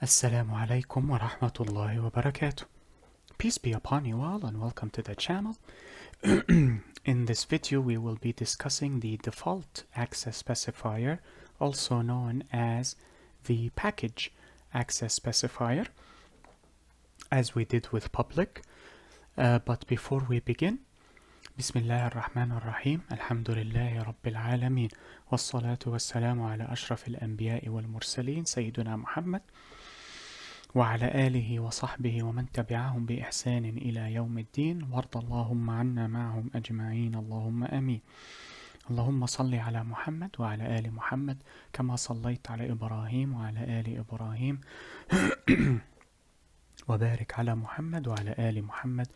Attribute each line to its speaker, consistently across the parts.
Speaker 1: Assalamu alaikum wa rahmatullahi wa barakatuh. Peace be upon you all and welcome to the channel. In this video we will be discussing the default access specifier, also known as the package access specifier, as we did with public. But before we begin, Bismillah ar-Rahman ar-Rahim, Alhamdulillahi Rabbil Alameen, wassalatu wassalamu ala ashraf al-anbiya'i wal-mursaleen, Sayyiduna Muhammad, وعلى آله وصحبه ومن تبعهم بإحسان إلى يوم الدين وارض اللهم عنا معهم أجمعين اللهم آمين. اللهم صل على محمد وعلى آل محمد كما صليت على إبراهيم وعلى آل إبراهيم وبارك على محمد وعلى آل محمد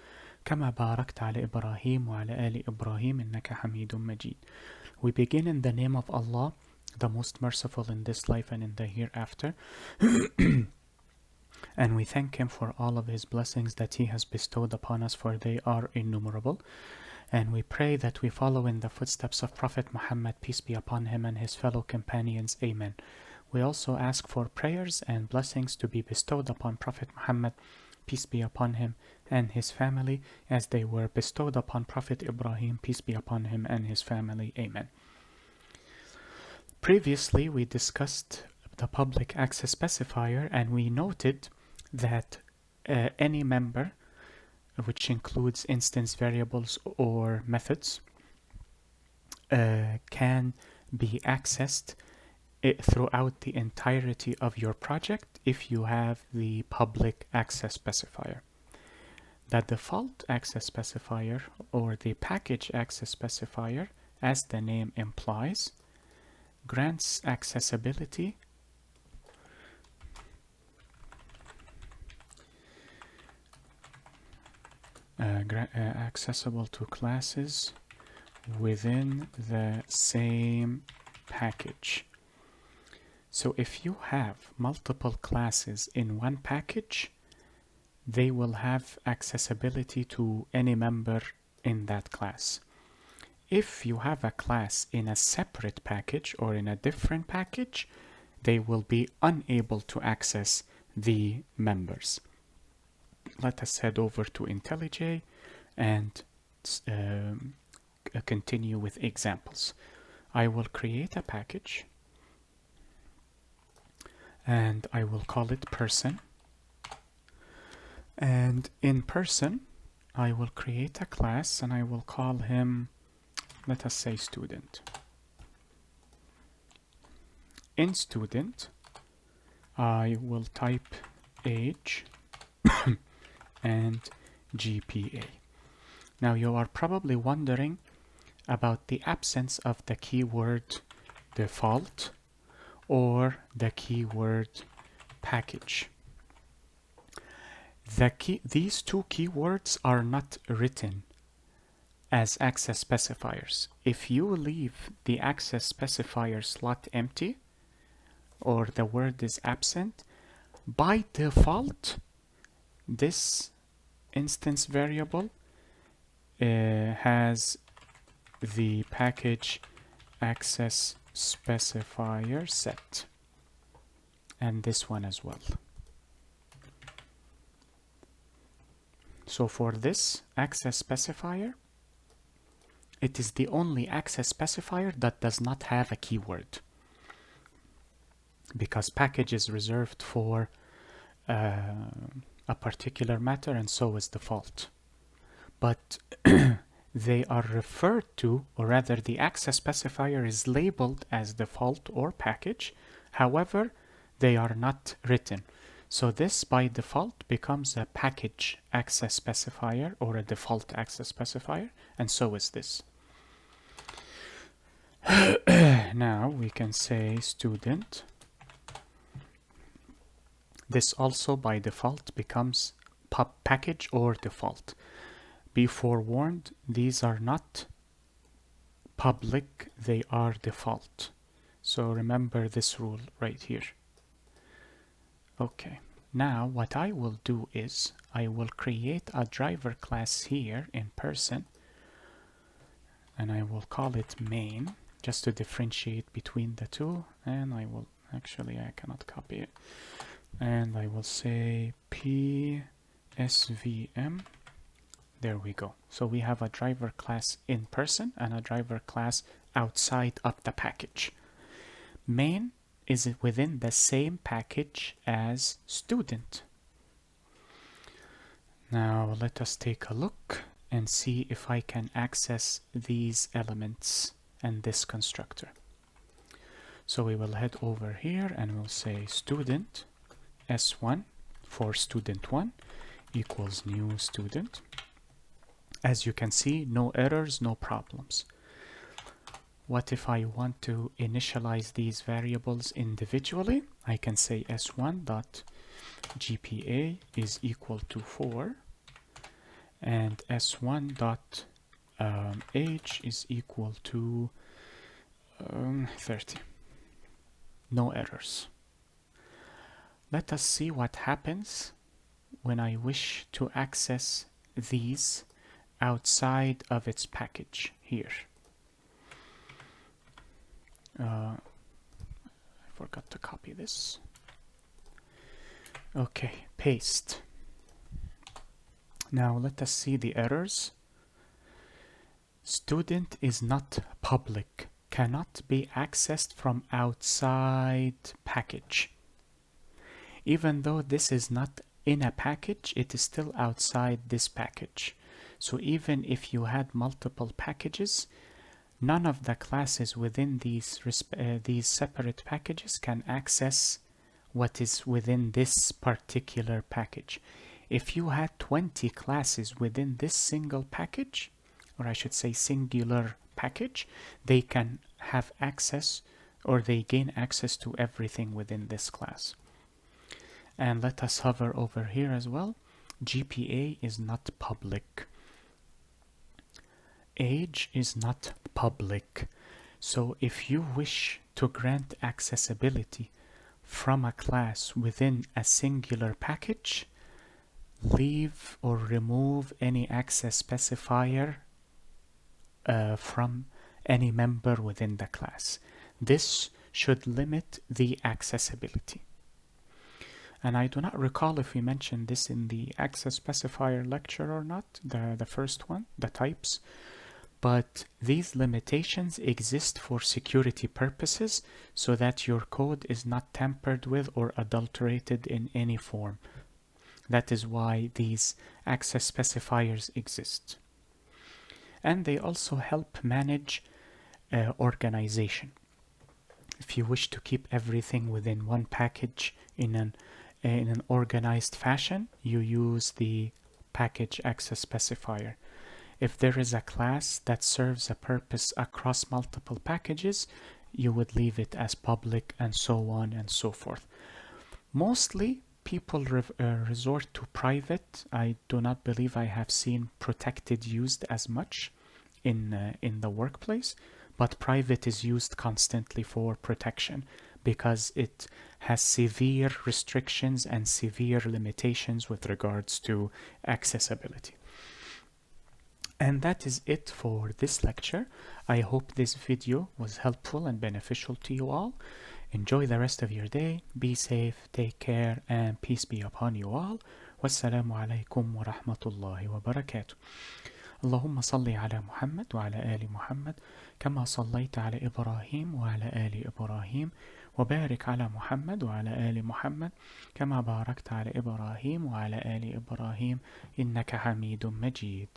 Speaker 1: كما باركت على إبراهيم وعلى آل إبراهيم إنك حميد مجيد. We begin in the name of Allah, the most merciful in this life and in the hereafter. And we thank him for all of his blessings that he has bestowed upon us, for they are innumerable. And we pray that we follow in the footsteps of Prophet Muhammad, peace be upon him, and his fellow companions. Amen. We also ask for prayers and blessings to be bestowed upon Prophet Muhammad, peace be upon him, and his family, as they were bestowed upon Prophet Ibrahim, peace be upon him, and his family. Amen. Previously, we discussed the public access specifier, and we noted that any member, which includes instance variables or methods, can be accessed throughout the entirety of your project if you have the public access specifier. The default access specifier, or the package access specifier, as the name implies, grants accessibility accessible to classes within the same package. So if you have multiple classes in one package, they will have accessibility to any member in that class. If you have a class in a separate package or in a different package, they will be unable to access the members. Let us head over to IntelliJ and continue with examples. I will create a package and I will call it person. And in person, I will create a class and I will call him, let us say, student. In student, I will type age and GPA. Now you are probably wondering about the absence of the keyword default or the keyword package. These two keywords are not written as access specifiers. If you leave the access specifier slot empty or the word is absent, by default this instance variable has the package access specifier set, and this one as well. So for this access specifier, it is the only access specifier that does not have a keyword, because package is reserved for a particular matter, and so is default. But they are referred to, or rather the access specifier is labeled as default or package. However, they are not written. So this by default becomes a package access specifier or a default access specifier, and so is this. Now we can say student. This also by default becomes package or default. Be forewarned, these are not public, they are default. So remember this rule right here. Okay, now what I will do is I will create a driver class here in person, and I will call it main just to differentiate between the two, and I will actually, I cannot copy it. and I will say PSVM. There we go. So we have a driver class in person and a driver class outside of the package. Main is within the same package as student. Now let us take a look and see if I can access these elements and this constructor. So we will head over here and we'll say student S1 for student1 equals new student. As you can see, no errors, no problems. What if I want to initialize these variables individually? I can say s1 dot GPA is equal to 4 and s1 dot age is equal to 30. No errors. Let us see what happens when I wish to access these outside of its package here. I forgot to copy this. Okay, paste. Now let us see the errors. Student is not public, cannot be accessed from outside package. Even though this is not in a package, it is still outside this package. So even if you had multiple packages, none of the classes within these separate packages can access what is within this particular package. If you had 20 classes within this single package, or I should say singular package, they can have access, or they gain access to everything within this class. And let us hover over here as well. GPA is not public. Age is not public. So if you wish to grant accessibility from a class within a singular package, leave or remove any access specifier from any member within the class. This should limit the accessibility. And I do not recall if we mentioned this in the access specifier lecture or not, the first one, the types. But these limitations exist for security purposes so that your code is not tampered with or adulterated in any form. That is why these access specifiers exist. And they also help manage organization. If you wish to keep everything within one package in an organized fashion, you use the package access specifier. If there is a class that serves a purpose across multiple packages, you would leave it as public, and so on and so forth. Mostly people resort to private. I do not believe I have seen protected used as much in the workplace, but private is used constantly for protection because it has severe restrictions and severe limitations with regards to accessibility. And that is it for this lecture. I hope this video was helpful and beneficial to you all. Enjoy the rest of your day. Be safe, take care, and peace be upon you all. Wassalamu alaikum wa rahmatullahi wa barakatuh. اللهم صل على محمد وعلى آل محمد كما صليت على إبراهيم وعلى آل إبراهيم وبارك على محمد وعلى آل محمد كما باركت على إبراهيم وعلى آل إبراهيم إنك حميد مجيد.